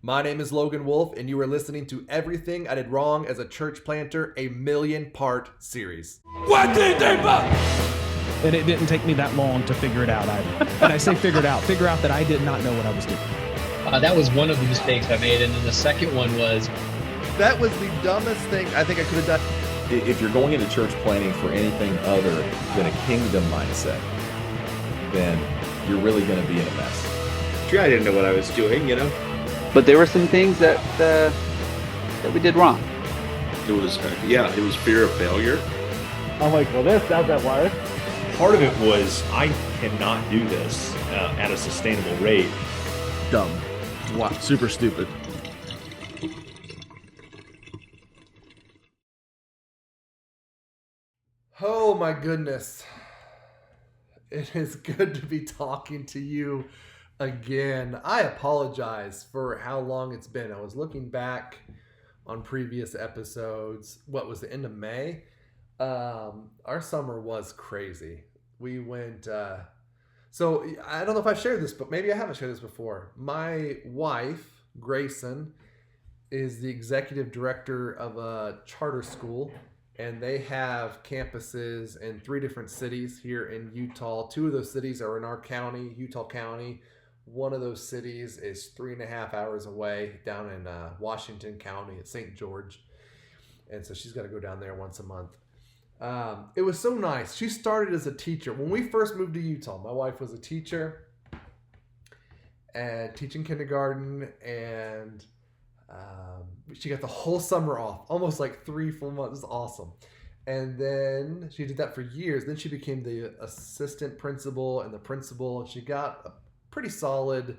My name is Logan Wolf, and you are listening to Everything I Did Wrong as a Church Planter, a 1,000,000-part series. What did they buy? And it didn't take me that long to figure it out either. And I say figure out that I did not know what I was doing. That was one of the mistakes I made. And then the second one was... That was the dumbest thing I think I could have done. If you're going into church planting for anything other than a kingdom mindset, then you're really going to be in a mess. I didn't know what I was doing, But there were some things that we did wrong. It was fear of failure. I'm like, well, this doesn't work. Part of it was I cannot do this at a sustainable rate. Dumb. Wow, super stupid. Oh my goodness. It is good to be talking to you again. I apologize for how long it's been. I was looking back on previous episodes. What was the end of May? Our summer was crazy. We went, so I don't know if I've shared this, but maybe I haven't shared this before. My wife, Grayson, is the executive director of a charter school, and they have campuses in 3 different cities here in Utah. 2 of those cities are in our county, Utah County. One of those cities is 3.5 hours away down in Washington County at St. George. And so she's got to go down there once a month. It was so nice. She started as a teacher. When we first moved to Utah, my wife was a teacher and teaching kindergarten, and she got the whole summer off, almost like 3 full months. It was awesome. And then she did that for years. Then she became the assistant principal and the principal, and she got a pretty solid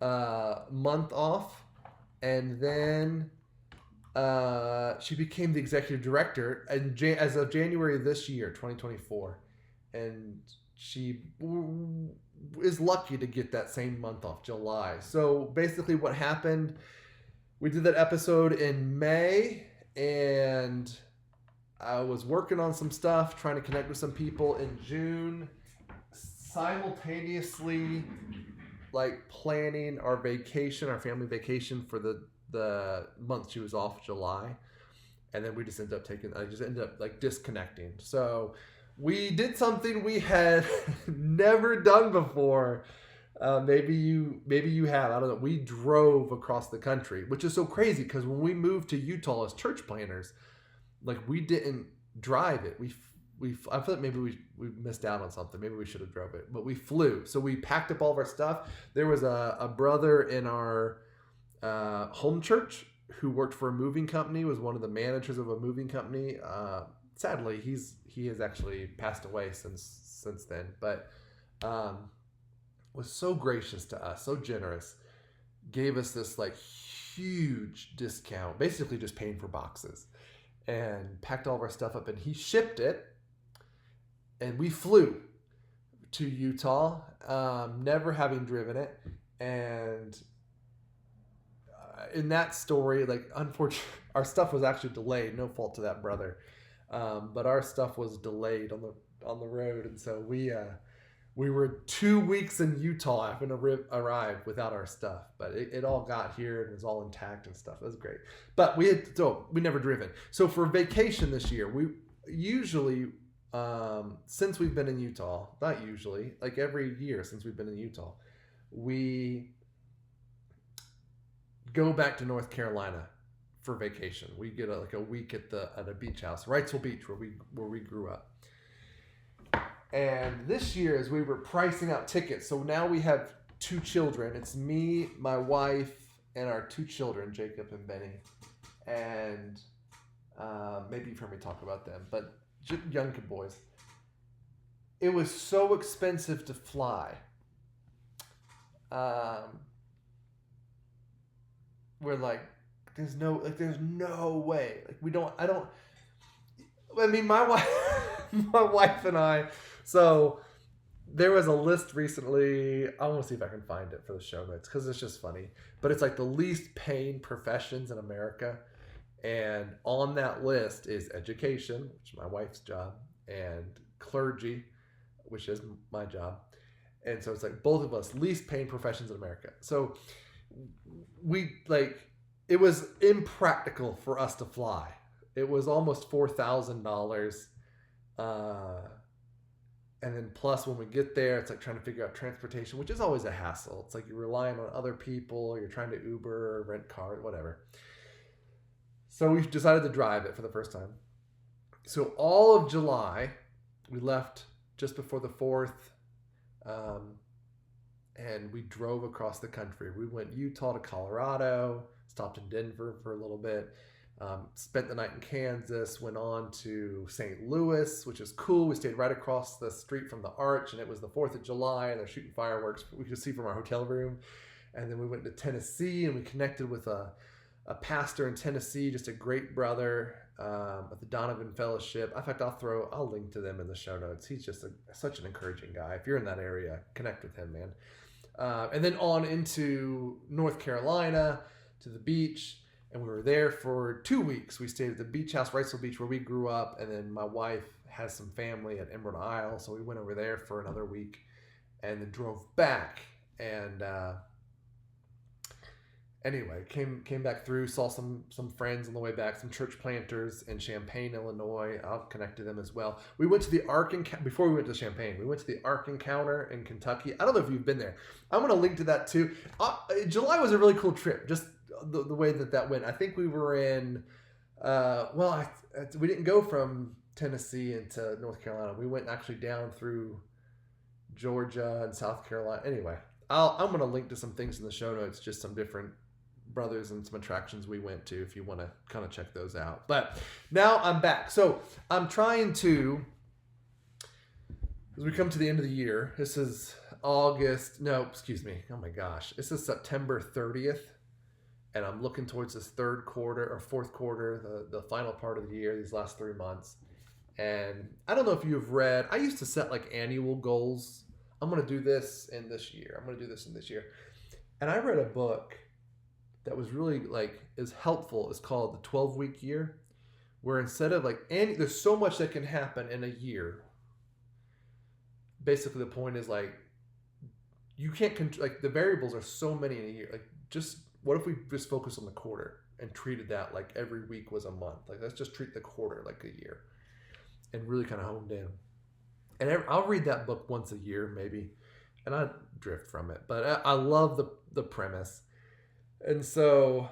month off. And then she became the executive director as of January of this year, 2024. And she is lucky to get that same month off, July. So basically what happened, we did that episode in May, and I was working on some stuff, trying to connect with some people in June, simultaneously like planning our vacation, our family vacation for the month she was off, July. And then we just ended up like disconnecting. So we did something we had never done before. Maybe you have, I don't know. We drove across the country, which is so crazy because when we moved to Utah as church planters, like we didn't drive it. I feel like maybe we missed out on something. Maybe we should have drove it, but we flew. So we packed up all of our stuff. There was a brother in our home church who worked for a moving company, was one of the managers of a moving company. Sadly, he has actually passed away since then, but was so gracious to us, so generous, gave us this like huge discount, basically just paying for boxes, and packed all of our stuff up, and he shipped it, and we flew to Utah, never having driven it. And in that story, like, unfortunately, our stuff was actually delayed. No fault to that brother, but our stuff was delayed on the road, and so we were 2 weeks in Utah having to arrive without our stuff, but it all got here and it was all intact and stuff. It was great, but we never driven. So for vacation this year, we usually, since we've been in Utah, not usually, like every year since we've been in Utah, we go back to North Carolina for vacation. We get a week at a beach house, Wrightsville Beach, where we grew up. And this year, as we were pricing out tickets, so now we have 2 children. It's me, my wife, and our 2 children, Jacob and Benny. And maybe you've heard me talk about them, but young kid boys. It was so expensive to fly. We're like, there's no way. Like my wife and I. So there was a list recently. I want to see if I can find it for the show notes because it's just funny. But it's like the least paying professions in America. And on that list is education, which is my wife's job, and clergy, which is my job. And so it's like both of us least paying professions in America. So it was impractical for us to fly. It was almost $4,000. And then plus when we get there, it's like trying to figure out transportation, which is always a hassle. It's like you're relying on other people, you're trying to Uber or rent cars, whatever. So we decided to drive it for the first time. So all of July, we left just before the 4th, and we drove across the country. We went Utah to Colorado, stopped in Denver for a little bit, spent the night in Kansas, went on to St. Louis, which is cool. We stayed right across the street from the Arch, and it was the 4th of July, and they're shooting fireworks we could see from our hotel room. And then we went to Tennessee, and we connected with a pastor in Tennessee, just a great brother at the Donovan Fellowship. In fact, I'll link to them in the show notes. He's just such an encouraging guy. If you're in that area, connect with him, man. And then on into North Carolina to the beach, and we were there for 2 weeks. We stayed at the beach house, Wrightsville Beach, where we grew up, and then my wife has some family at Emerald Isle, so we went over there for another week, and then drove back. And anyway, came back through, saw some friends on the way back, some church planters in Champaign, Illinois. I'll connect to them as well. We went to the Ark Encounter. Before we went to Champaign, we went to the Ark Encounter in Kentucky. I don't know if you've been there. I'm going to link to that too. July was a really cool trip, just the way that went. I think we were in, we didn't go from Tennessee into North Carolina. We went actually down through Georgia and South Carolina. Anyway, I'm going to link to some things in the show notes, just some different brothers and some attractions we went to if you want to kind of check those out. But now I'm back. So I'm trying to, as we come to the end of the year, this is this is September 30th. And I'm looking towards this third quarter or fourth quarter, the final part of the year, these last 3 months. And I don't know if you've read, I used to set like annual goals. I'm going to do this in this year. I'm going to do this in this year. And I read a book that was really is helpful. It's called The 12-Week Year, where instead of there's so much that can happen in a year. Basically the point is you can't, the variables are so many in a year. What if we just focus on the quarter and treated that like every week was a month? Let's just treat the quarter like a year and really kind of honed in. And I'll read that book once a year maybe, and I drift from it. But I love the premise. And so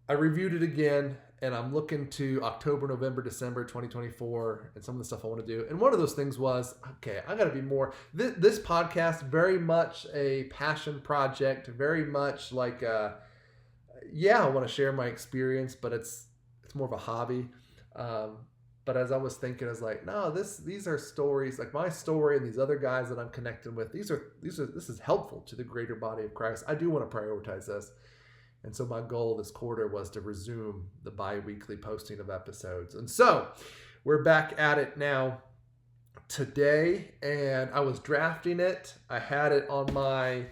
I reviewed it again, and I'm looking to October, November, December 2024 and some of the stuff I want to do. And one of those things was, okay, I got to be more. This podcast, very much a passion project, very much I want to share my experience, but it's more of a hobby. But as I was thinking, I was like, no, these are stories, like my story and these other guys that I'm connecting with. This is helpful to the greater body of Christ. I do want to prioritize this. And so my goal this quarter was to resume the bi-weekly posting of episodes. And so we're back at it now today, and I was drafting it. I had it on my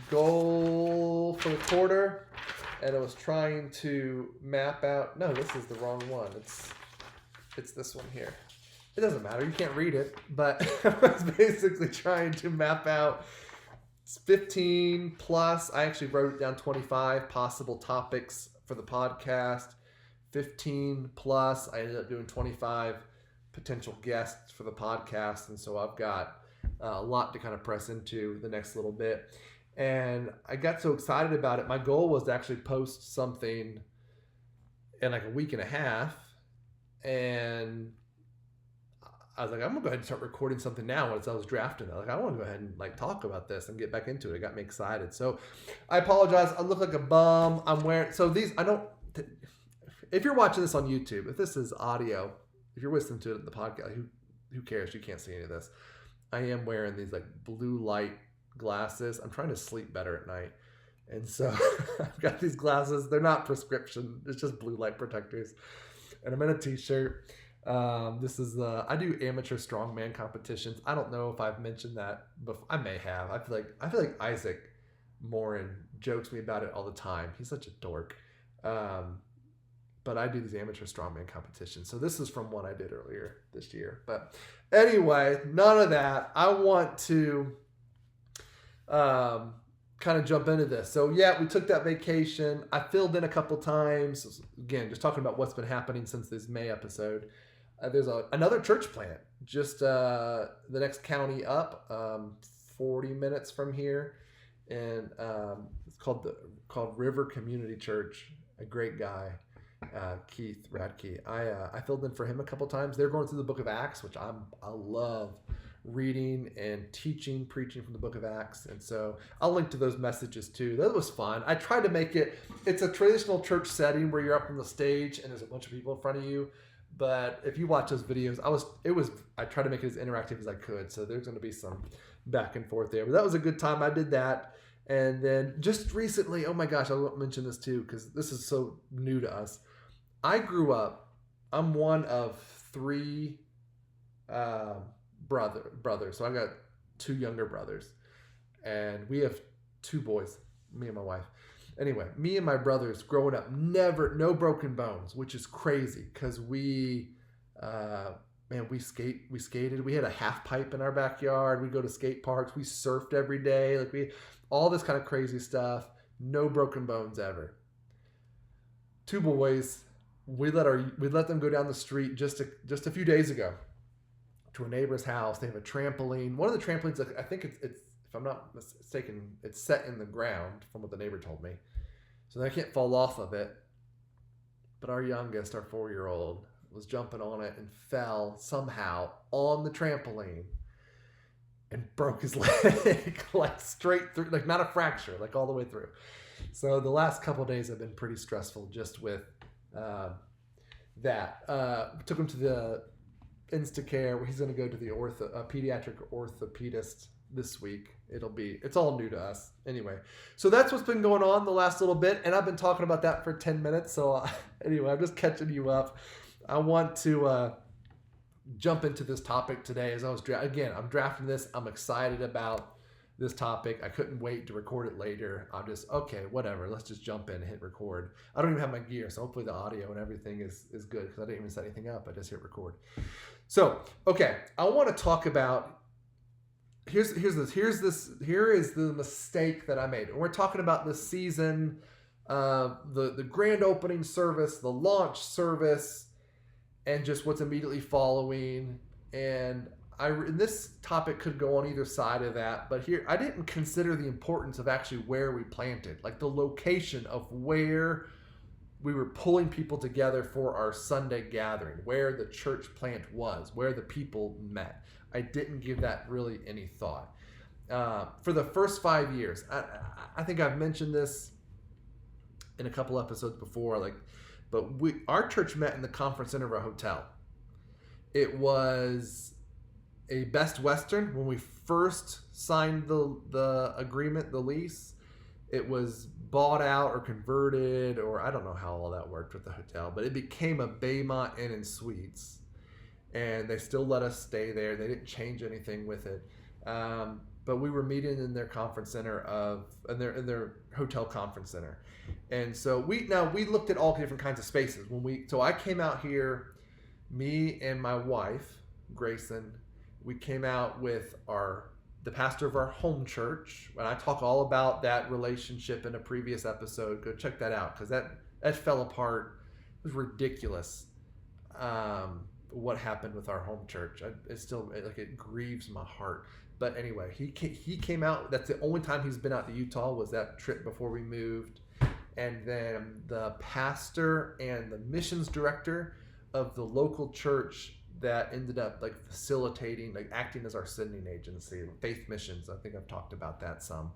goal for the quarter, and I was trying to map out. No, this is the wrong one. It's this one here. It doesn't matter. You can't read it, but I was basically trying to map out 15 plus. I actually wrote it down 25 possible topics for the podcast. 15 plus. I ended up doing 25 potential guests for the podcast, and so I've got a lot to kind of press into the next little bit. And I got so excited about it. My goal was to actually post something in a week and a half. And I was like, I'm going to go ahead and start recording something now as I was drafting it. I want to go ahead and talk about this and get back into it. It got me excited. So I apologize. I look like a bum. I'm wearing, if you're watching this on YouTube, if this is audio, if you're listening to it in the podcast, who cares? You can't see any of this. I am wearing these blue light glasses. I'm trying to sleep better at night. And so I've got these glasses. They're not prescription. It's just blue light protectors. And I'm in a t-shirt. This is I do amateur strongman competitions. I don't know if I've mentioned that before. I may have. I feel like Isaac Moran jokes me about it all the time. He's such a dork. But I do these amateur strongman competitions. So this is from one I did earlier this year. But anyway, none of that. I want to kind kind of jump into this. So yeah, we took that vacation. I filled in a couple times. Again, just talking about what's been happening since this May episode. There's another church plant just the next county up, 40 minutes from here, and it's called River Community Church. A great guy, Keith Radke. I filled in for him a couple times. They're going through the Book of Acts, which I love reading and preaching from the Book of Acts, and so I'll link to those messages too. That was fun. I tried to make it's a traditional church setting where you're up on the stage and there's a bunch of people in front of you. But if you watch those videos, I tried to make it as interactive as I could. So there's going to be some back and forth there. But that was a good time. I did that. And then just recently, oh my gosh, I won't mention this too because this is so new to us. I grew up, I'm one of 3 brothers. So I got 2 younger brothers. And we have 2 boys, me and my wife. Anyway, me and my brothers growing up, no broken bones, which is crazy because we skated. We had a half pipe in our backyard. We go to skate parks. We surfed every day. All this kind of crazy stuff. No broken bones ever. 2 boys, we let them go down the street just a few days ago to a neighbor's house. They have a trampoline. One of the trampolines, I think it's if I'm not mistaken, it's set in the ground from what the neighbor told me. So they can't fall off of it. But our youngest, our 4-year-old, was jumping on it and fell somehow on the trampoline and broke his leg straight through, not a fracture, all the way through. So the last couple of days have been pretty stressful just with that. Took him to the Instacare where he's going to go to the pediatric orthopedist this week. It's all new to us. Anyway, so that's what's been going on the last little bit, and I've been talking about that for 10 minutes. So anyway, I'm just catching you up. I want to jump into this topic today as I'm drafting this. I'm excited about this topic. I couldn't wait to record it later. I'm just, okay, whatever. Let's just jump in and hit record. I don't even have my gear, so hopefully the audio and everything is good because I didn't even set anything up. I just hit record. So, okay, I want to talk about here is the mistake that I made. And we're talking about this season, the grand opening service, the launch service, and just what's immediately following. And this topic could go on either side of that, but here I didn't consider the importance of actually where we planted, the location of where we were pulling people together for our Sunday gathering, where the church plant was, where the people met. I didn't give that really any thought. For the first 5 years, I think I've mentioned this in a couple episodes before, but our church met in the conference center of a hotel. It was a Best Western. When we first signed the agreement, the lease, it was bought out or converted, or I don't know how all that worked with the hotel, but it became a Baymont Inn and Suites. And they still let us stay there. They didn't change anything with it. But we were meeting in their conference center in their hotel conference center. And so we looked at all different kinds of spaces. So I came out here, me and my wife, Grayson, we came out with the pastor of our home church. And I talk all about that relationship in a previous episode. Go check that out because that fell apart. It was ridiculous. What happened with our home church. It grieves my heart. But anyway, he came out. That's the only time he's been out to Utah was that trip before we moved. And then the pastor and the missions director of the local church that ended up facilitating, acting as our sending agency, Faith Missions. I think I've talked about that some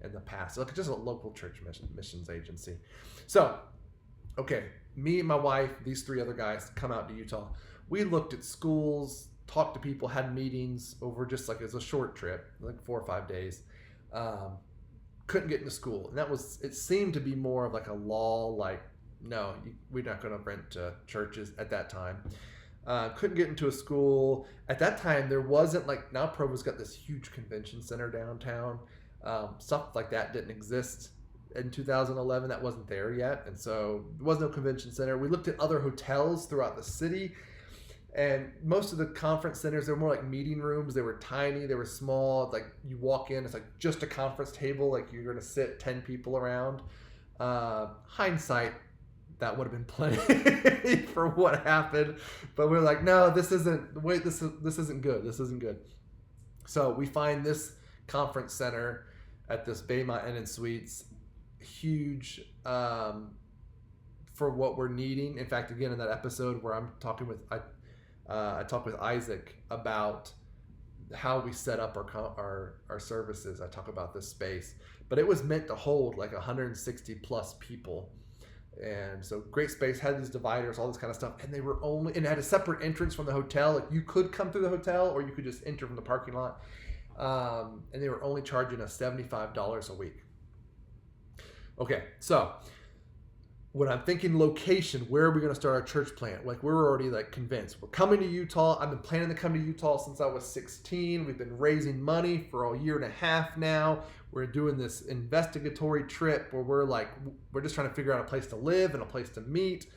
in the past. Just a local church missions agency. So, okay, me and my wife, these 3 other guys come out to Utah. We looked at schools, talked to people, had meetings over just as a short trip, 4 or 5 days. Couldn't get into school. And it seemed to be more of a law, no, we're not going to rent churches at that time. Couldn't get into a school. At that time, there wasn't now Provo's got this huge convention center downtown. Stuff like that didn't exist. In 2011, that wasn't there yet. And so there was no convention center. We looked at other hotels throughout the city. And most of the conference centers, they were more like meeting rooms. They were tiny, they were small. Like you walk in, it's like just a conference table. Like you're going to sit 10 people around. Hindsight, that would have been plenty for what happened. But we're like, no, this isn't good. This isn't good. So we find this conference center at this Baymont Inn and Suites, huge for what we're needing. In fact, again, in that episode where I'm talking with, I talked with Isaac about how we set up our services. I talk about this space, but it was meant to hold like 160 plus people. And so great space, had these dividers, all this kind of stuff. And they were and it had a separate entrance from the hotel. Like you could come through the hotel or you could just enter from the parking lot. And they were only charging us $75 a week. Okay, so when I'm thinking location, where are we going to start our church plant? Like we're already like convinced. We're coming to Utah. I've been planning to come to Utah since I was 16. We've been raising money for a year and a half now. We're doing this investigatory trip where we're just trying to figure out a place to live and a place to meet.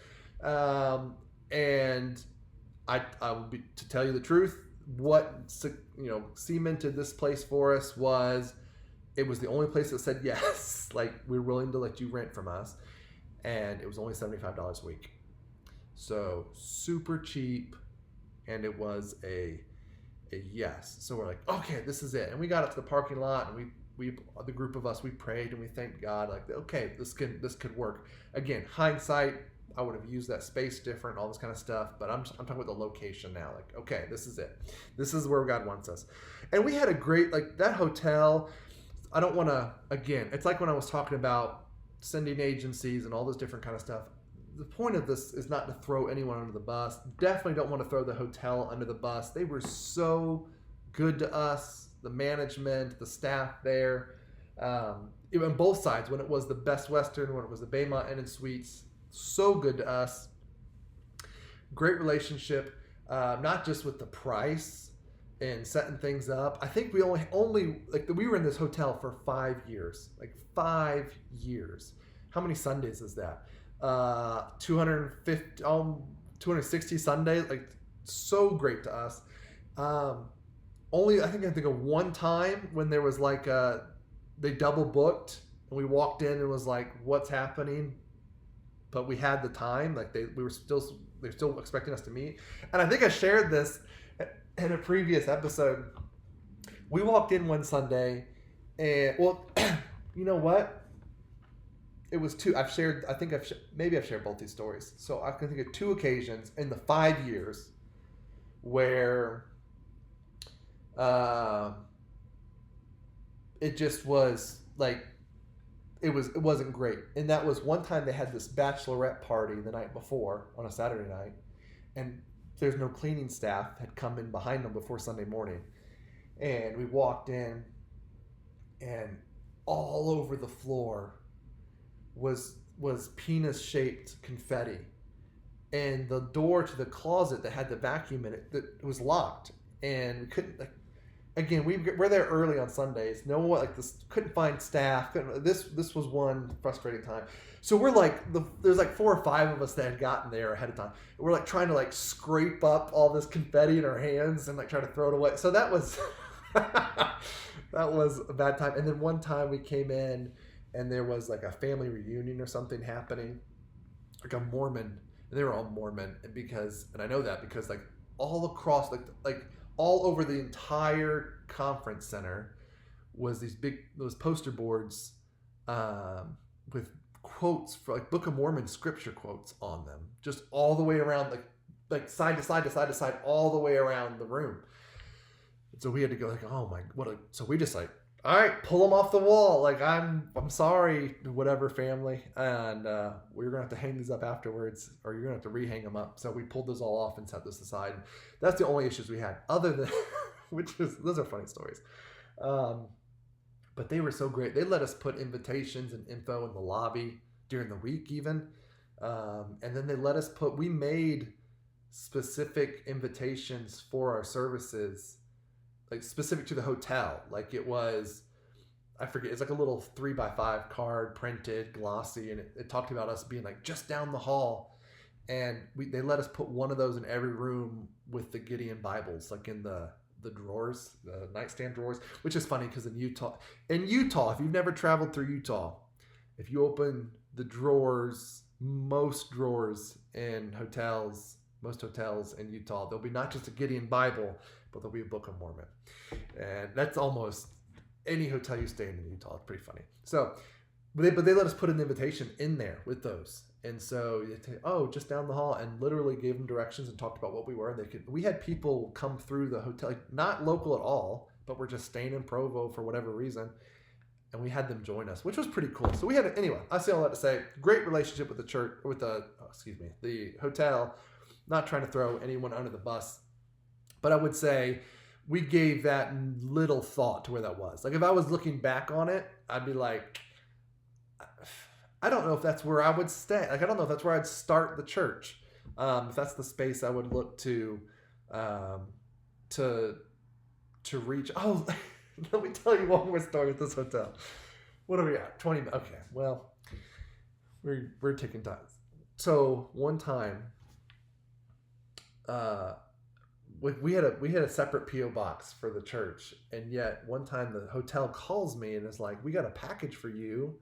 And I would be, to tell you the truth, what cemented this place for us was it was the only place that said yes. Like we're willing to let you rent from us. And it was only $75 a week. So super cheap. And it was a yes. So we're like, okay, this is it. And we got up to the parking lot and we the group of us, we prayed and we thanked God, like, okay, this could work. Again, hindsight, I would have used that space different, all this kind of stuff. But I'm talking about the location now. Like, okay, this is it. This is where God wants us. And we had a great, like that hotel. I don't want to, again, it's like when I was talking about sending agencies and all this different kind of stuff. The point of this is not to throw anyone under the bus. Definitely don't want to throw the hotel under the bus. They were so good to us, the management, the staff there, on both sides, when it was the Best Western, when it was the Baymont Inn and Suites, so good to us. Great relationship, not just with the price and setting things up. I think we only we were in this hotel for 5 years, like 5 years. How many Sundays is that? 250, 260 Sundays. Like so great to us. Only I think of one time when there was like they double booked and we walked in and was like, what's happening? But we had the time. Like they were still expecting us to meet. And I think I shared this in a previous episode. We walked in one Sunday and you know what? It was two. I've shared both these stories. So I can think of two occasions in the 5 years where it just was like it wasn't great. And that was one time they had this bachelorette party the night before on a Saturday night, and there's no cleaning staff had come in behind them before Sunday morning. And we walked in and all over the floor was penis-shaped confetti. And the door to the closet that had the vacuum in it, that was locked. And we couldn't, again, we're there early on Sundays. No one, couldn't find staff. This was one frustrating time. So we're there's 4 or 5 of us that had gotten there ahead of time. We're trying to scrape up all this confetti in our hands and try to throw it away. So that was that was a bad time. And then one time we came in and there was a family reunion or something happening, like a Mormon, and they were all Mormon. And I know that because all across, all over the entire conference center was those poster boards with quotes for Book of Mormon scripture quotes on them, just all the way around, side to side to side to side, all the way around the room. So we had to go oh my, so we just all right, pull them off the wall. I'm sorry, whatever family. And we're going to have to hang these up afterwards, or you're going to have to re-hang them up. So we pulled those all off and set this aside. That's the only issues we had, other than, those are funny stories. But they were so great. They let us put invitations and info in the lobby during the week even. And then they let us we made specific invitations for our services, specific to the hotel. It was, I forget, it's a little 3x5 card, printed, glossy, and it talked about us being just down the hall. And they let us put one of those in every room with the Gideon Bibles, like in the drawers, the nightstand drawers, which is funny because in Utah, if you've never traveled through Utah, if you open the drawers, most drawers in most hotels in Utah, there'll be not just a Gideon Bible, but there'll be a Book of Mormon. And that's almost any hotel you stay in Utah. It's pretty funny. So, but they let us put an invitation in there with those. And so just down the hall, and literally gave them directions and talked about what we were. We had people come through the hotel, like not local at all, but were just staying in Provo for whatever reason. And we had them join us, which was pretty cool. So anyway, I say all that to say, great relationship with the church, the hotel, not trying to throw anyone under the bus. But I would say we gave that little thought to where that was. Like if I was looking back on it, I'd be like, I don't know if that's where I would stay. Like, I don't know if that's where I'd start the church. If that's the space I would look to reach. Oh, let me tell you one more story with this hotel. What are we at? 20 minutes. Okay, well, we're taking time. So one time, we had a separate P.O. box for the church, and yet one time the hotel calls me and is like, "We got a package for you."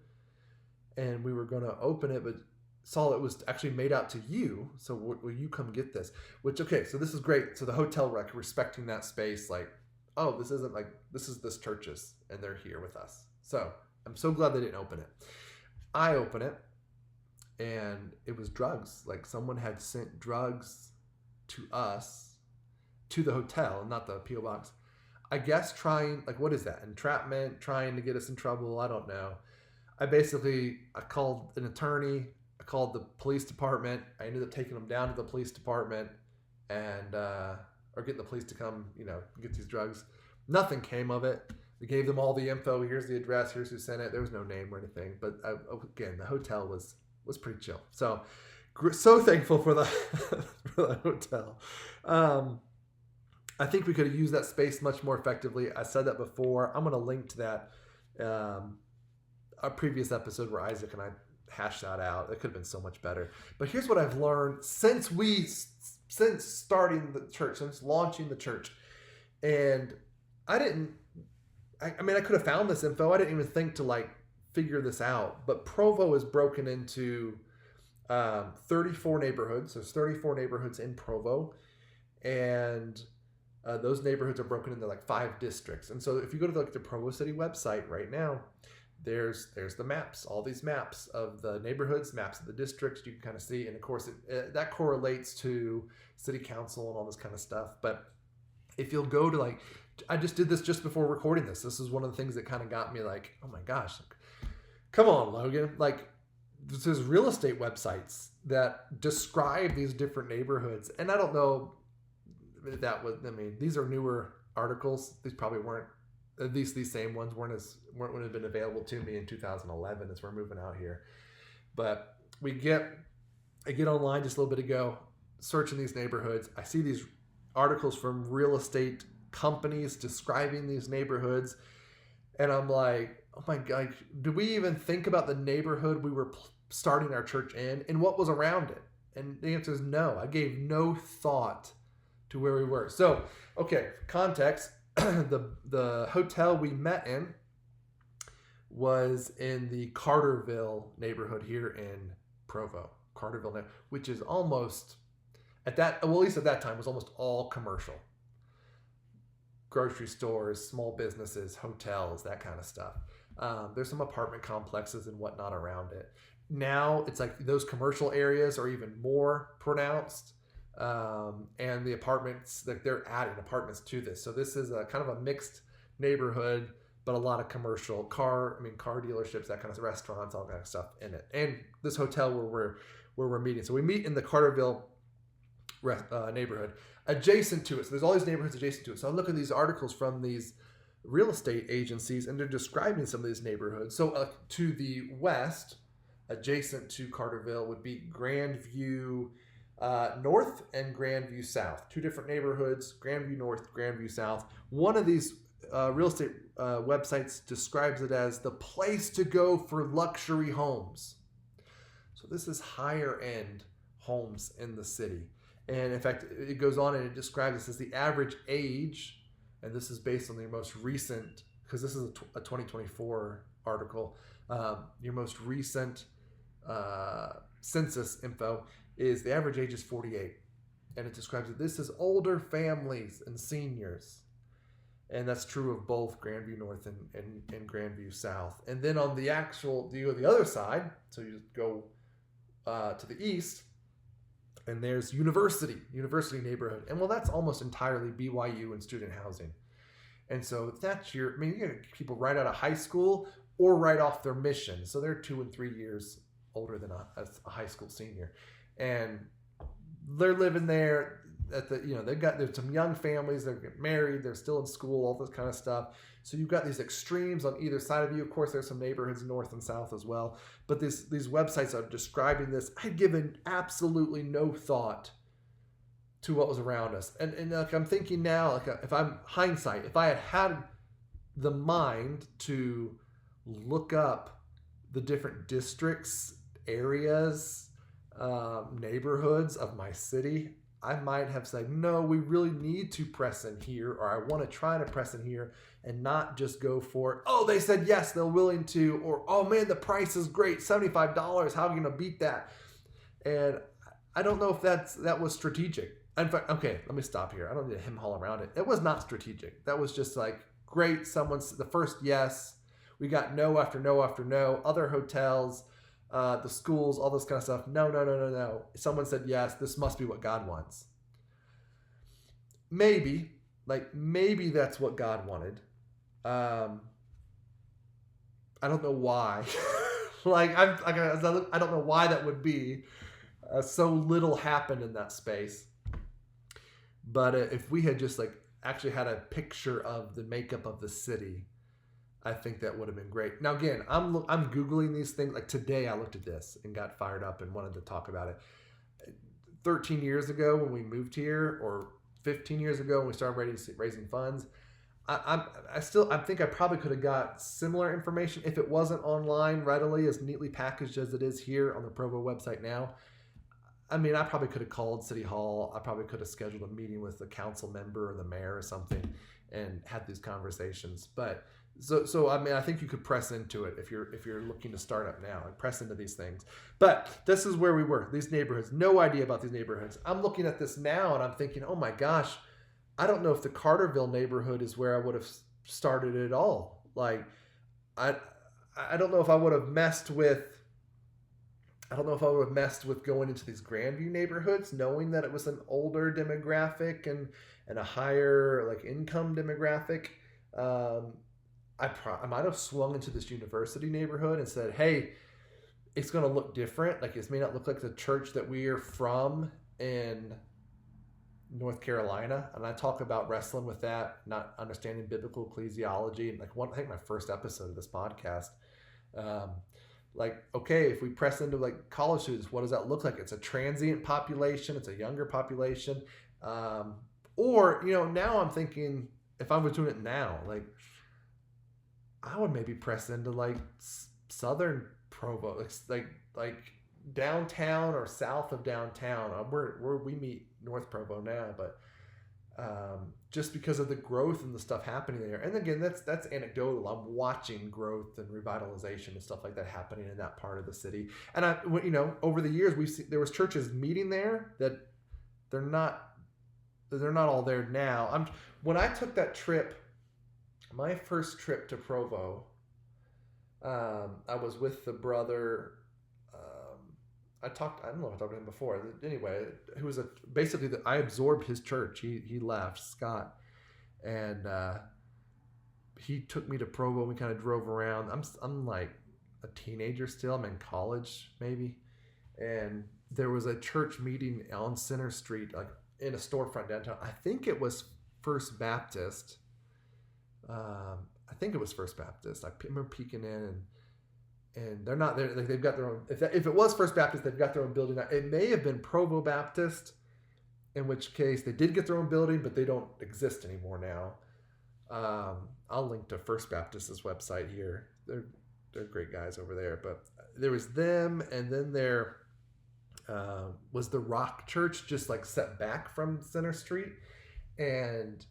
And we were going to open it, but saw it was actually made out to you. So will you come get this? So this is great. So the hotel respecting that space, like, oh, this isn't like, this is this church's, and they're here with us. So I'm so glad they didn't open it. I open it, and it was drugs. Like someone had sent drugs to us, to the hotel, not the P.O. box. I guess what is that? Entrapment, trying to get us in trouble. I don't know. I called an attorney. I called the police department. I ended up taking them down to the police department and, or getting the police to come, get these drugs. Nothing came of it. We gave them all the info. Here's the address. Here's who sent it. There was no name or anything. But again, the hotel was pretty chill. So thankful for the, for the hotel. I think we could have used that space much more effectively. I said that before. I'm going to link to that. A previous episode where Isaac and I hashed that out. It could have been so much better. But here's what I've learned since starting the church, since launching the church. And I could have found this info. I didn't even think to figure this out. But Provo is broken into 34 neighborhoods. There's 34 neighborhoods in Provo. And those neighborhoods are broken into 5 districts. And so if you go to the Provo City website right now, there's the maps, all these maps of the neighborhoods, maps of the districts you can kind of see. And of course, that correlates to city council and all this kind of stuff. But if you'll go to I just did this just before recording this. This is one of the things that kind of got me oh my gosh, come on, Logan. There's real estate websites that describe these different neighborhoods. And I don't know if these are newer articles. These probably weren't. At least these same ones wouldn't have been available to me in 2011 as we're moving out here. But I get online just a little bit ago, searching these neighborhoods. I see these articles from real estate companies describing these neighborhoods. And I'm like, oh my God, do we even think about the neighborhood we were starting our church in and what was around it? And the answer is no. I gave no thought to where we were. So, okay, context. The hotel we met in was in the Carterville neighborhood here in Provo. Carterville, which is almost at least at that time was almost all commercial. Grocery stores, small businesses, hotels, that kind of stuff. There's some apartment complexes and whatnot around it. Now it's those commercial areas are even more pronounced. And the apartments, they're adding apartments to this. So this is a kind of a mixed neighborhood, but a lot of commercial car dealerships, that kind of restaurants, all kind of stuff in it. And this hotel where we're meeting. So we meet in the Carterville neighborhood adjacent to it. So there's all these neighborhoods adjacent to it. So I look at these articles from these real estate agencies and they're describing some of these neighborhoods. So to the west, adjacent to Carterville would be Grandview North and Grandview South, 2 different neighborhoods, Grandview North, Grandview South. One of these real estate websites describes it as the place to go for luxury homes. So this is higher end homes in the city. And in fact, it goes on and it describes this as the average age, and this is based on the most recent, because this is a 2024 article, your most recent census info is the average age is 48. And it describes that this is older families and seniors. And that's true of both Grandview North and Grandview South. And then on the actual, you go to the other side, so you go to the east, and there's university neighborhood. And well, that's almost entirely BYU and student housing. And so that's you get people right out of high school or right off their mission. So they're 2 and 3 years older than a high school senior. And they're living there at the, there's some young families, they're getting married, they're still in school, all this kind of stuff. So you've got these extremes on either side of you. Of course, there's some neighborhoods north and south as well. But these websites are describing this. I'd given absolutely no thought to what was around us. And like I'm thinking now, like if I'm hindsight, if I had the mind to look up the different districts, areas, neighborhoods of my city, I might have said, no, we really need to press in here, or I want to try to press in here and not just go for, oh, they said yes, they're willing to, or, oh man, the price is great, $75, how are you going to beat that? And I don't know if that was strategic. In fact, okay, let me stop here. I don't need to hem haul around it. It was not strategic. That was just like, great, the first yes, we got no after no after no, other hotels, the schools, all this kind of stuff. No. Someone said yes, this must be what God wants. Maybe that's what God wanted. I don't know why. I don't know why that would be. So little happened in that space. But if we had just actually had a picture of the makeup of the city, I think that would have been great. Now, again, I'm Googling these things. Like today, I looked at this and got fired up and wanted to talk about it. 13 years ago when we moved here, or 15 years ago when we started raising funds, I think I probably could have got similar information if it wasn't online readily, as neatly packaged as it is here on the Provo website now. I mean, I probably could have called City Hall. I probably could have scheduled a meeting with the council member or the mayor or something and had these conversations. But so I mean, I think you could press into it if you're looking to start up now and press into these things. But this is where we were. These neighborhoods, no idea about these neighborhoods. I'm looking at this now and I'm thinking, oh my gosh, I don't know if the Carterville neighborhood is where I would have started it all. Like, I don't know if I would have messed with. I don't know if I would have messed with going into these Grandview neighborhoods, knowing that it was an older demographic and a higher income demographic. I might have swung into this university neighborhood and said, hey, it's going to look different. Like, it may not look like the church that we are from in North Carolina. And I talk about wrestling with that, not understanding biblical ecclesiology. And I think my first episode of this podcast, okay, if we press into college students, what does that look like? It's a transient population. It's a younger population. Or, now I'm thinking, if I was doing it now, I would maybe press into southern Provo, like downtown or south of downtown. Where we meet North Provo now, but just because of the growth and the stuff happening there. And again, that's anecdotal. I'm watching growth and revitalization and stuff like that happening in that part of the city. And over the years there was churches meeting there that they're not all there now. When I took that trip, my first trip to Provo, I was with the brother. I don't know if I talked to him before. Anyway, who was I absorbed his church. He left, Scott, and he took me to Provo. We kind of drove around. I'm like a teenager still. I'm in college maybe, and there was a church meeting on Center Street, in a storefront downtown. I think it was First Baptist. I think it was First Baptist. I remember peeking in, and they're not there. They've got their own. If it was First Baptist, they've got their own building. It may have been Provo Baptist, in which case they did get their own building, but they don't exist anymore now. I'll link to First Baptist's website here. They're great guys over there. But there was them, and then was the Rock Church, just like set back from Center Street, and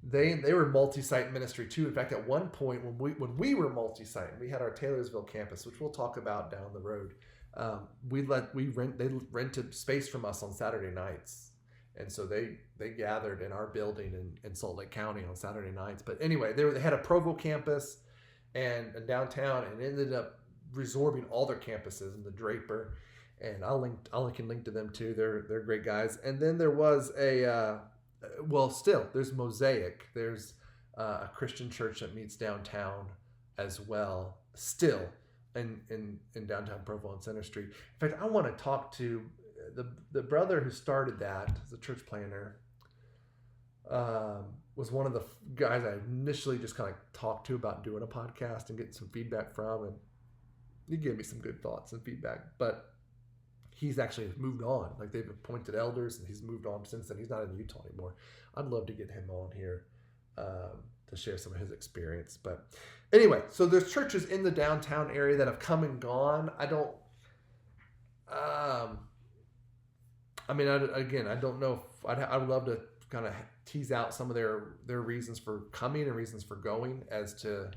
they were multi-site ministry too. In fact, at one point when we were multi-site, we had our Taylorsville campus, which we'll talk about down the road. They rented space from us on Saturday nights, and so they gathered in our building in Salt Lake County on Saturday nights. But anyway, they had a Provo campus and downtown, and ended up resorbing all their campuses in the Draper. And I can link to them too. They're great guys. And then there was there's Mosaic. There's a Christian church that meets downtown as well. Still in downtown Provo on Center Street. In fact, I want to talk to the brother who started that, the church planner. Was one of the guys I initially just kind of talked to about doing a podcast and getting some feedback from, and he gave me some good thoughts and feedback. But he's actually moved on. Like, they've appointed elders, and he's moved on since then. He's not in Utah anymore. I'd love to get him on here to share some of his experience. But anyway, so there's churches in the downtown area that have come and gone. I don't know if I would love to kind of tease out some of their reasons for coming and reasons for going as to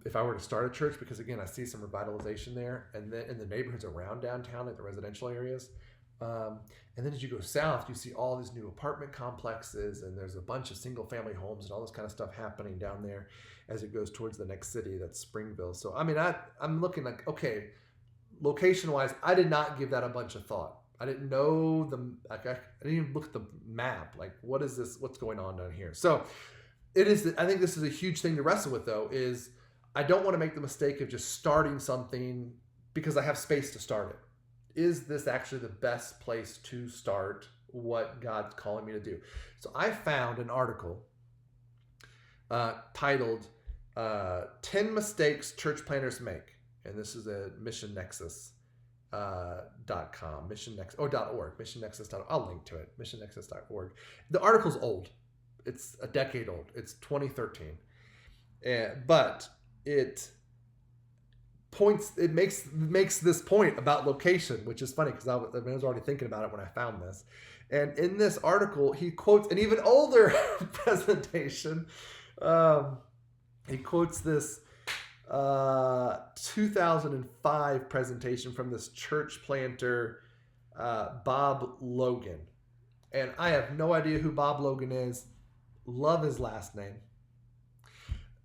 if I were to start a church, because again, I see some revitalization there, and then in the neighborhoods around downtown, like the residential areas. And then as you go south, you see all these new apartment complexes, and there's a bunch of single family homes and all this kind of stuff happening down there as it goes towards the next city, that's Springville. So, I mean, I'm looking like, okay, location wise, I did not give that a bunch of thought. I didn't know I didn't even look at the map. Like, what is this? What's going on down here? So I think this is a huge thing to wrestle with, though, is I don't want to make the mistake of just starting something because I have space to start it. Is this actually the best place to start what God's calling me to do? So I found an article titled 10 Mistakes Church Planners Make. And this is at missionnexus.com, .org, missionnexus.org. I'll link to it, missionnexus.org. The article's old. It's a decade old. It's 2013. But it makes this point about location, which is funny because I was already thinking about it when I found this. And in this article, he quotes an even older presentation. He quotes this 2005 presentation from this church planter, Bob Logan. And I have no idea who Bob Logan is. Love his last name.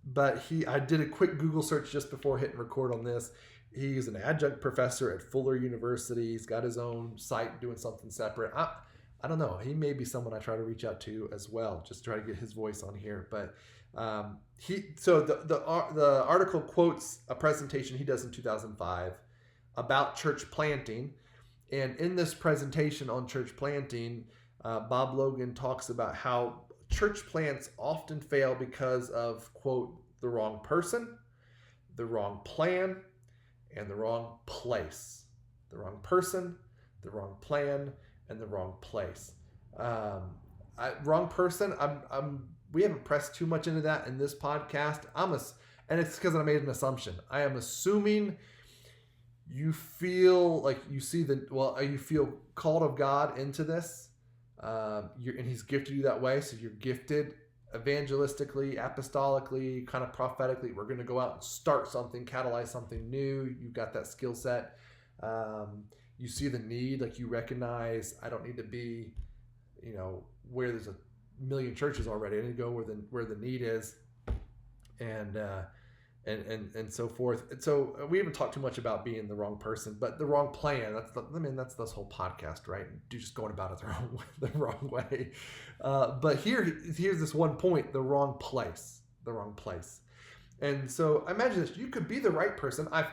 But I did a quick Google search just before hitting record on this. He's an adjunct professor at Fuller University. He's got his own site doing something separate. I don't know. He may be someone I try to reach out to as well, just to try to get his voice on here. But the article quotes a presentation he does in 2005 about church planting. And in this presentation on church planting, Bob Logan talks about how church plants often fail because of, quote, the wrong person, the wrong plan, and the wrong place. The wrong person, the wrong plan, and the wrong place. Wrong person, we haven't pressed too much into that in this podcast. And it's because I made an assumption. I am assuming you feel like you feel called of God into this. And he's gifted you that way. So you're gifted evangelistically, apostolically, kind of prophetically. We're going to go out and start something, catalyze something new. You've got that skill set. You see the need, like you recognize, I don't need to be, where there's a million churches already. I need to go where the need is, and so forth. And so we haven't talked too much about being the wrong person, but the wrong plan. That's this whole podcast, right? Just going about it the wrong way. But here's this one point: the wrong place. And so I imagine this: you could be the right person. I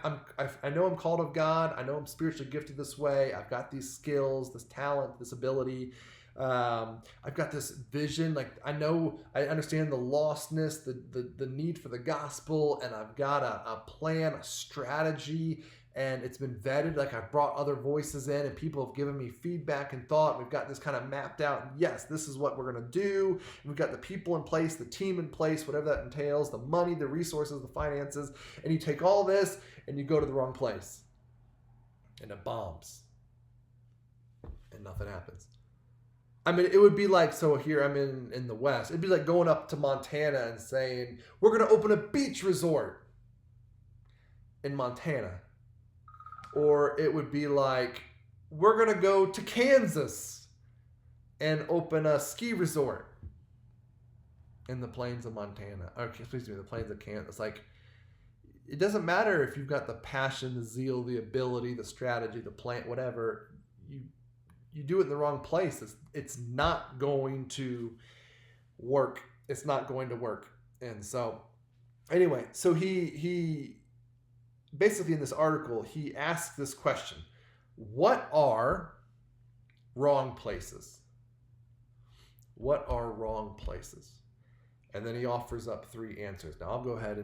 know I'm called of God. I know I'm spiritually gifted this way. I've got these skills, this talent, this ability. I've got this vision. Like I understand the lostness, the need for the gospel, and I've got a plan, a strategy, and it's been vetted. Like I've brought other voices in, and people have given me feedback and thought. We've got this kind of mapped out. Yes, this is what we're going to do. We've got the people in place, the team in place, whatever that entails, the money, the resources, the finances, and you take all this and you go to the wrong place. and it bombs and nothing happens. I mean, it would be like, so here I'm in the West. It'd be like going up to Montana and saying, we're going to open a beach resort in Montana. Or it would be like, we're going to go to Kansas and open a ski resort in the plains of Montana. Okay, excuse me, the plains of Kansas. Like, it doesn't matter if you've got the passion, the zeal, the ability, the strategy, the plan, whatever. You do it in the wrong place. It's not going to work. It's not going to work. And so, anyway, so he basically in this article, he asks this question: what are wrong places? What are wrong places? And then he offers up 3 answers. Now, I'll go ahead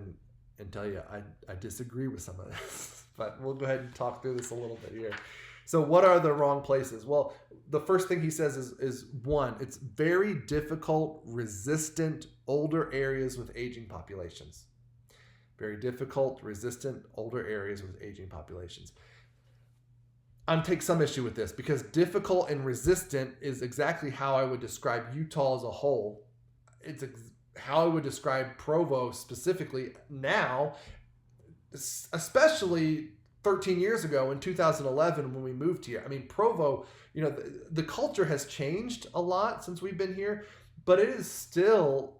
and tell you I disagree with some of this, but we'll go ahead and talk through this a little bit here. So what are the wrong places? Well, the first thing he says is one, it's very difficult, resistant, older areas with aging populations. Very difficult, resistant, older areas with aging populations. I'm take some issue with this because difficult and resistant is exactly how I would describe Utah as a whole. It's how I would describe Provo specifically now, especially 13 years ago in 2011 when we moved here. I mean, Provo, you know, the culture has changed a lot since we've been here, but it is still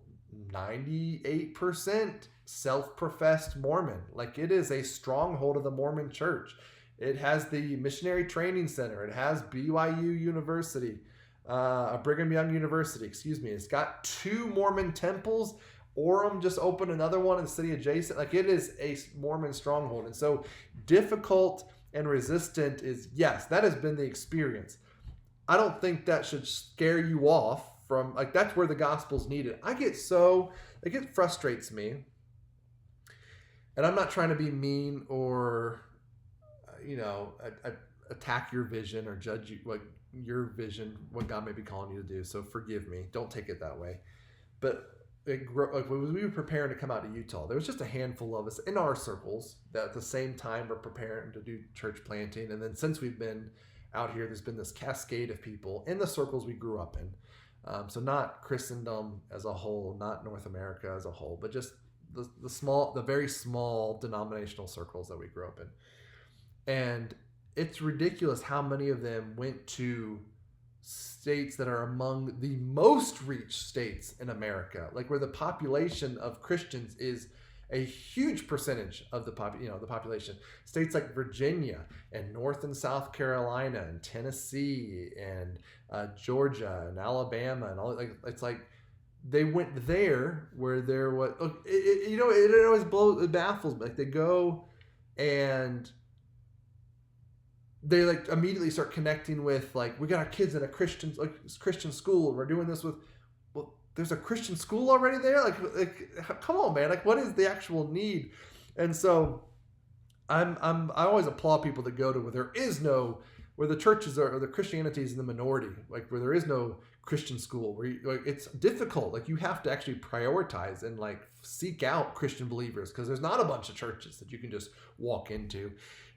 98% self-professed Mormon. Like, it is a stronghold of the Mormon church. It has the Missionary Training Center. It has BYU University, Brigham Young University, excuse me. It's got 2 Mormon temples. Orem just opened another one in the city adjacent. Like, it is a Mormon stronghold. And so difficult and resistant is, yes, that has been the experience. I don't think that should scare you off from, like, that's where the gospel's needed. It frustrates me. And I'm not trying to be mean or, attack your vision or judge you, like, your vision, what God may be calling you to do. So forgive me. Don't take it that way. But like when we were preparing to come out to Utah, there was just a handful of us in our circles that at the same time were preparing to do church planting. And then since we've been out here, there's been this cascade of people in the circles we grew up in. So not Christendom as a whole, not North America as a whole, but just the very small denominational circles that we grew up in. And it's ridiculous how many of them went to states that are among the most reached states in America, like where the population of Christians is a huge percentage of the population. States like Virginia and North and South Carolina and Tennessee and Georgia and Alabama and all, like, it's like they went there where there was, it always baffles me. Like, they go and they like immediately start connecting with, like, we got our kids in a Christian school and we're doing this with, well, there's a Christian school already there. Like come on, man. Like, what is the actual need? And so I always applaud people that go to where the churches are, or the Christianity is in the minority, like where there is no Christian school, where it's difficult. Like, you have to actually prioritize and like seek out Christian believers, because there's not a bunch of churches that you can just walk into.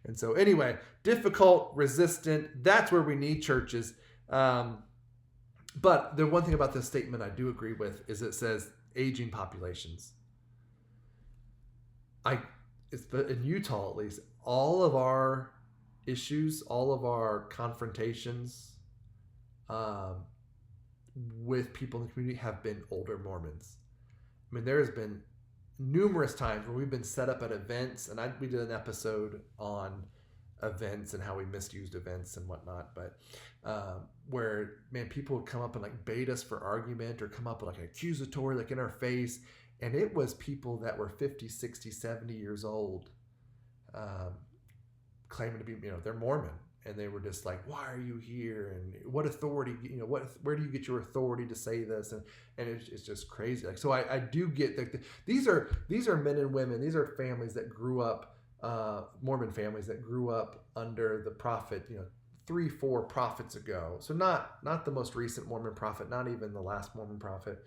And so anyway, difficult, resistant, that's where we need churches. But the one thing about this statement I do agree with is it says aging populations. In Utah, at least, all of our issues, all of our confrontations with people in the community have been older Mormons. I mean, there has been numerous times where we've been set up at events, and we did an episode on events and how we misused events and whatnot, but where, man, people would come up and like bait us for argument or come up with like accusatory, like in our face, and it was people that were 50, 60, 70 years old claiming to be, they're Mormon, and they were just like, why are you here, and what authority, where do you get your authority to say this, and it's just crazy. Like, so I do get that these are men and women, these are families that grew up, Mormon families that grew up under the prophet, 3-4 prophets ago. So not the most recent Mormon prophet, not even the last Mormon prophet,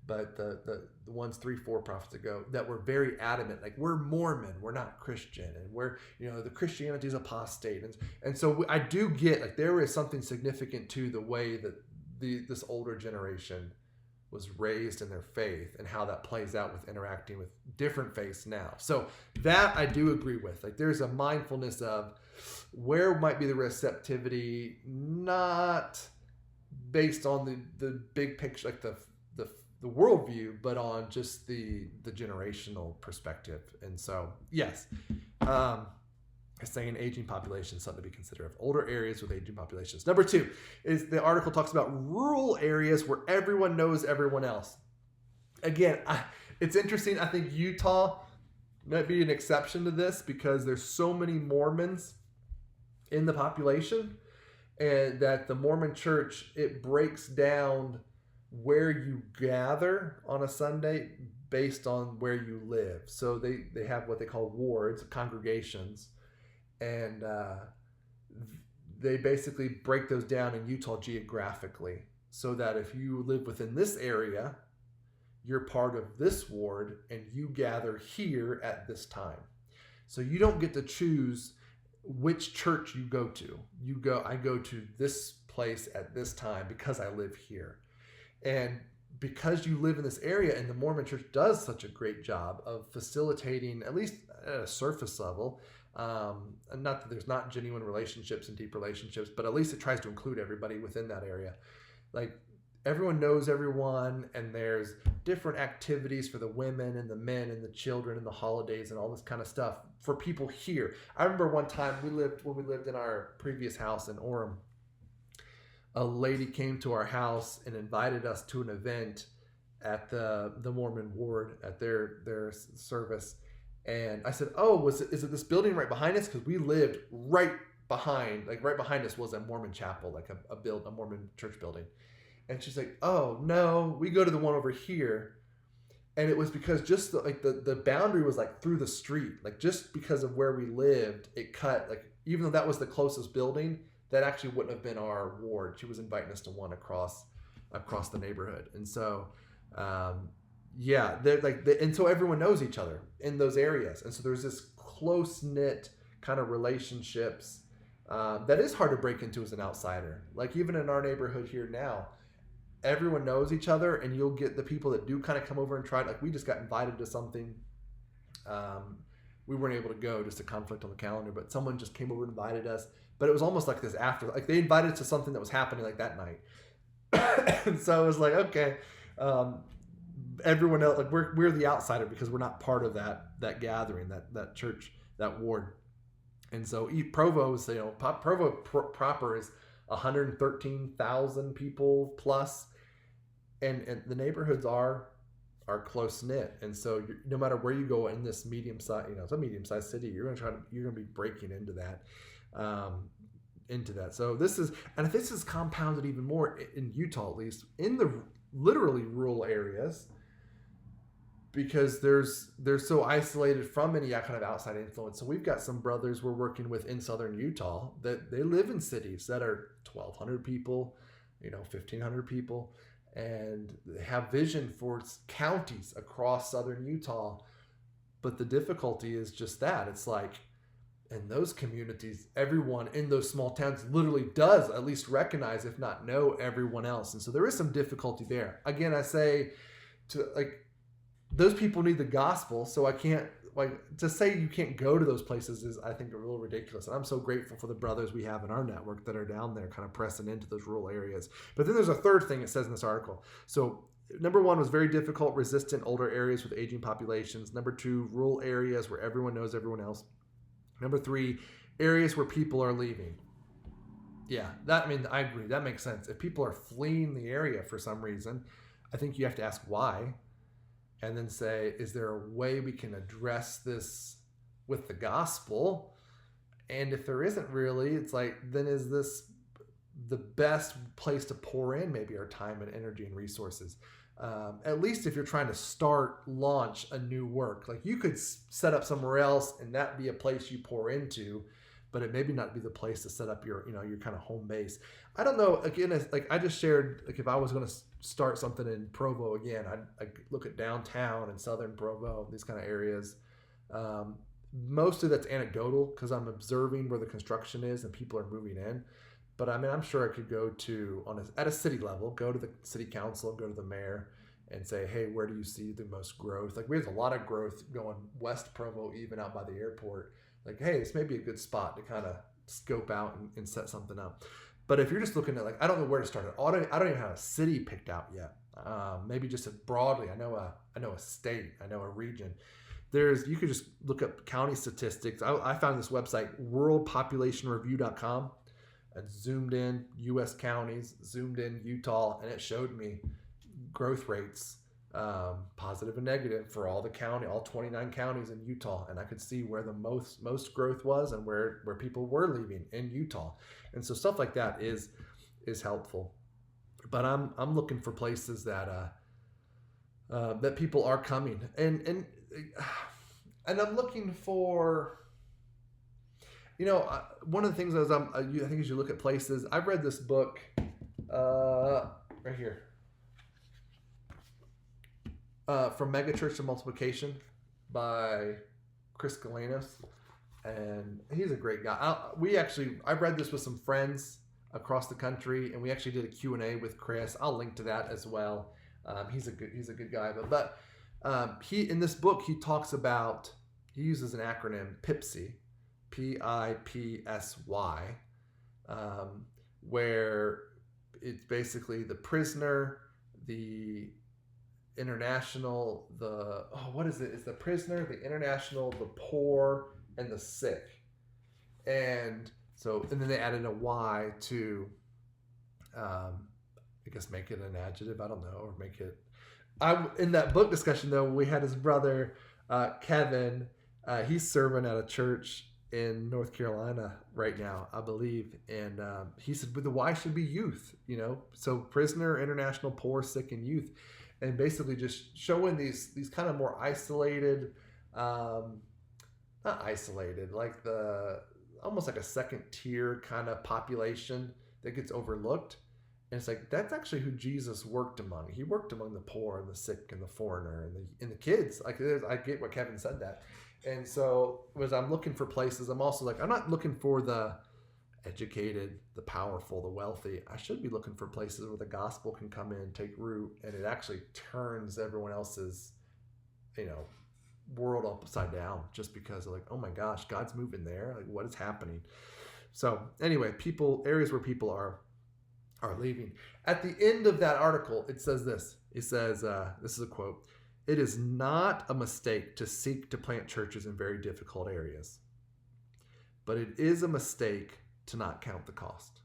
but the ones 3-4 prophets ago that were very adamant, like, we're Mormon, we're not Christian, and we're, the Christianity is apostate, and so I do get, like, there is something significant to the way that this older generation was raised in their faith and how that plays out with interacting with different faiths now. So that I do agree with. Like, there's a mindfulness of where might be the receptivity, not based on the big picture, like the worldview, but on just the generational perspective. And so, yes, it's saying aging population is something to be considered of. Older areas with aging populations. Number 2 is the article talks about rural areas where everyone knows everyone else. Again, it's interesting. I think Utah might be an exception to this because there's so many Mormons in the population, and that the Mormon church, it breaks down where you gather on a Sunday based on where you live. So they have what they call wards, congregations, and they basically break those down in Utah geographically, so that if you live within this area, you're part of this ward and you gather here at this time. So you don't get to choose which church you go to. I go to this place at this time because I live here. And because you live in this area, and the Mormon church does such a great job of facilitating, at least at a surface level, and not that there's not genuine relationships and deep relationships, but at least it tries to include everybody within that area. Like, everyone knows everyone, and there's different activities for the women and the men and the children and the holidays and all this kind of stuff for people here. I remember one time when we lived in our previous house in Orem, a lady came to our house and invited us to an event at the Mormon ward at their service. And I said, "Oh, is it this building right behind us?" Because we lived right behind us was a Mormon chapel, like a Mormon church building. And she's like, "Oh no, we go to the one over here." And it was because just the boundary was like through the street, like just because of where we lived, it cut, like, even though that was the closest building, that actually wouldn't have been our ward. She was inviting us to one across the neighborhood. And so, and so everyone knows each other in those areas. And so there's this close knit kind of relationships that is hard to break into as an outsider. Like, even in our neighborhood here now, everyone knows each other, and you'll get the people that do kind of come over and try. Like, we just got invited to something. We weren't able to go, just a conflict on the calendar, but someone just came over and invited us. But it was almost like this after, like, they invited us to something that was happening like that night. And so it was like, okay, everyone else, like, we're the outsider because we're not part of that gathering, that church, that ward. And so Provo is, Provo proper is 113,000 people plus, and the neighborhoods are close knit. And so no matter where you go in this medium size, it's a medium sized city, you're gonna be breaking into that. So this is compounded even more in Utah, at least in the literally rural areas, because they're so isolated from any kind of outside influence. So we've got some brothers we're working with in southern Utah that they live in cities that are 1,200 people, 1,500 people, and they have vision for counties across southern Utah. But the difficulty is just that it's like, in those communities, everyone in those small towns literally does at least recognize, if not know, everyone else. And so there is some difficulty there. Again, I say those people need the gospel. So I can't, to say you can't go to those places is, I think, a little ridiculous. And I'm so grateful for the brothers we have in our network that are down there kind of pressing into those rural areas. But then there's a third thing it says in this article. So number 1 was very difficult, resistant, older areas with aging populations. Number 2, rural areas where everyone knows everyone else. Number 3, areas where people are leaving. Yeah, I agree. That makes sense. If people are fleeing the area for some reason, I think you have to ask why, and then say, is there a way we can address this with the gospel? And if there isn't really, it's like, then is this the best place to pour in maybe our time and energy and resources? At least if you're trying to launch a new work, like, you could set up somewhere else and that be a place you pour into. but it maybe not be the place to set up your kind of home base. I don't know. Again, like I just shared, like if I was going to start something in Provo again, I'd look at downtown and southern Provo, these kind of areas. Mostly that's anecdotal because I'm observing where the construction is and people are moving in. But I mean, I'm sure I could go to at a city level, go to the city council, go to the mayor, and say, hey, where do you see the most growth? Like, we have a lot of growth going west Provo, even out by the airport. Like, hey, this may be a good spot to kind of scope out and set something up. But if you're just looking at, like, I don't know where to start it. I don't even have a city picked out yet. Maybe just broadly. I know a state. I know a region. You could just look up county statistics. I found this website, worldpopulationreview.com. I zoomed in U.S. counties, zoomed in Utah, and it showed me growth rates, positive and negative, for all 29 counties in Utah, and I could see where the most growth was and where people were leaving in Utah, and so stuff like that is helpful. But I'm looking for places that people are coming, and I'm looking for. One of the things as I think as you look at places, I've read this book right here. From Megachurch to Multiplication by Chris Galanos, and he's a great guy. I've read this with some friends across the country, and we actually did a Q&A with Chris. I'll link to that as well. He's a good guy, but in this book he uses an acronym PIPSY, PIPSY, where it's basically the prisoner, the international, it's the prisoner, the international, the poor, and the sick. And then they added a Y to, I guess, make it an adjective. I don't know, or make it. In that book discussion though, we had his brother, Kevin. He's serving at a church in North Carolina right now, I believe. And he said, but the Y should be youth, so prisoner, international, poor, sick, and youth. And basically just showing these kind of more isolated, not isolated, like almost like a second tier kind of population that gets overlooked. And it's like, that's actually who Jesus worked among. He worked among the poor and the sick and the foreigner and the kids. Like, I get what Kevin said that. And so as I'm looking for places, I'm also like, I'm not looking for the educated, the powerful, the wealthy. I should be looking for places where the gospel can come in, take root, and it actually turns everyone else's, world upside down just because they're like, oh my gosh, God's moving there. Like, what is happening? So anyway, areas where people are leaving. At the end of that article, it says this. It says, this is a quote, "It is not a mistake to seek to plant churches in very difficult areas, but it is a mistake to not count the cost."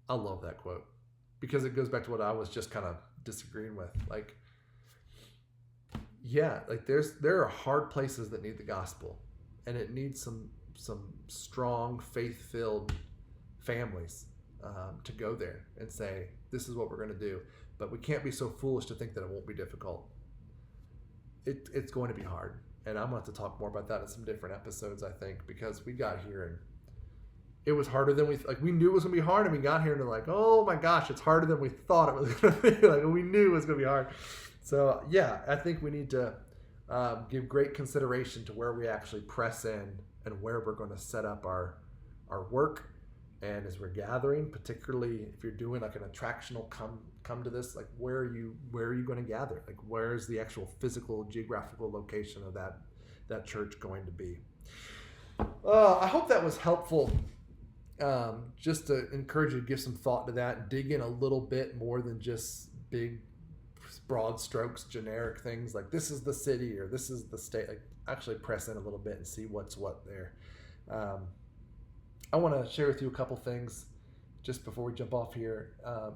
I love that quote because it goes back to what I was just kind of disagreeing with. Like, yeah, like there are hard places that need the gospel, and it needs some strong, faith-filled families to go there and say, this is what we're going to do. But we can't be so foolish to think that it won't be difficult. It's going to be hard, and I'm going to have to talk more about that in some different episodes, I think, because we got here and it was harder than we knew it was going to be hard, and we got here and they're like, oh my gosh, it's harder than we thought it was going to be. Like, we knew it was going to be hard. So yeah, I think we need to give great consideration to where we actually press in and where we're going to set up our work. And as we're gathering, particularly if you're doing like an attractional come to this, like where are you going to gather? Like, where is the actual physical geographical location of that church going to be? I hope that was helpful. Just to encourage you to give some thought to that and dig in a little bit more than just big, broad strokes, generic things like this is the city or this is the state. Like, actually press in a little bit and see what's what there. I want to share with you a couple things just before we jump off here.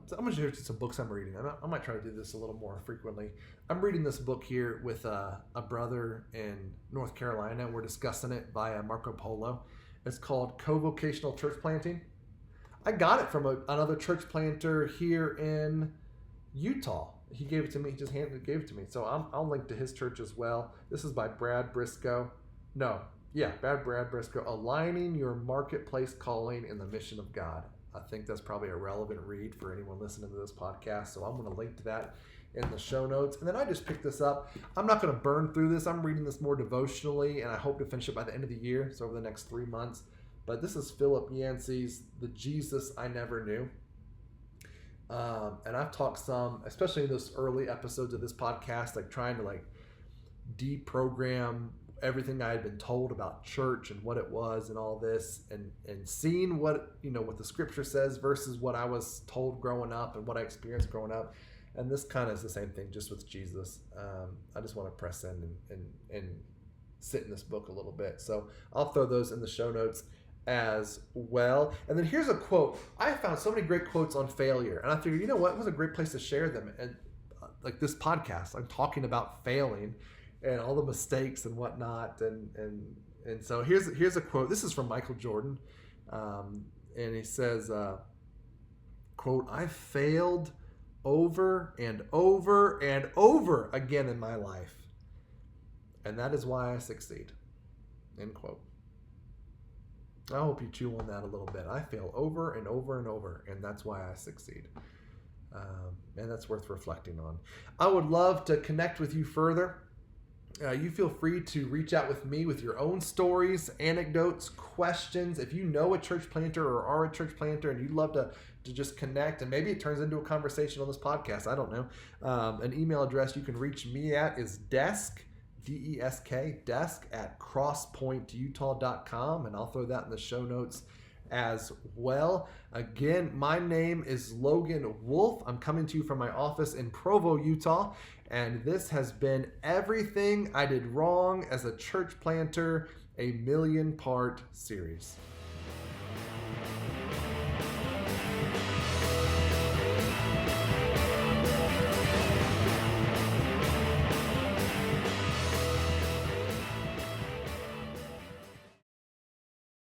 So I'm going to share some books I'm reading. I might try to do this a little more frequently. I'm reading this book here with a brother in North Carolina. We're discussing it via Marco Polo. It's called Covocational Church Planting. I got it from another church planter here in Utah. He gave it to me. He just gave it to me. So I'll link to his church as well. This is by Brad Brisco. No, Brad Brisco, Aligning Your Marketplace Calling in the Mission of God. I think that's probably a relevant read for anyone listening to this podcast. So I'm going to link to that in the show notes. And then I just picked this up. I'm not going to burn through this. I'm reading this more devotionally, and I hope to finish it by the end of the year, so over the next 3 months. But this is Philip Yancey's The Jesus I Never Knew. And I've talked some, especially in those early episodes of this podcast, like trying to like deprogram everything I had been told about church and what it was and all this, and seeing what the scripture says versus what I was told growing up and what I experienced growing up. And this kind of is the same thing, just with Jesus. I just want to press in and sit in this book a little bit. So I'll throw those in the show notes as well. And then here's a quote. I found so many great quotes on failure, and I figured, you know what, it was a great place to share them. And like this podcast, I'm talking about failing and all the mistakes and whatnot. And so here's a quote. This is from Michael Jordan. And he says, quote, "I failed over and over and over again in my life, and that is why I succeed." End quote. I hope you chew on that a little bit. I fail over and over and over, and that's why I succeed. And that's worth reflecting on. I would love to connect with you further. You feel free to reach out with me with your own stories, anecdotes, questions. If you know a church planter or are a church planter and you'd love to just connect, and maybe it turns into a conversation on this podcast, I don't know. An email address you can reach me at is desk, D-E-S-K, desk at crosspointutah.com, and I'll throw that in the show notes as well. Again, my name is Logan Wolf. I'm coming to you from my office in Provo, Utah, and this has been Everything I Did Wrong as a Church Planter, a 1,000,000-part series.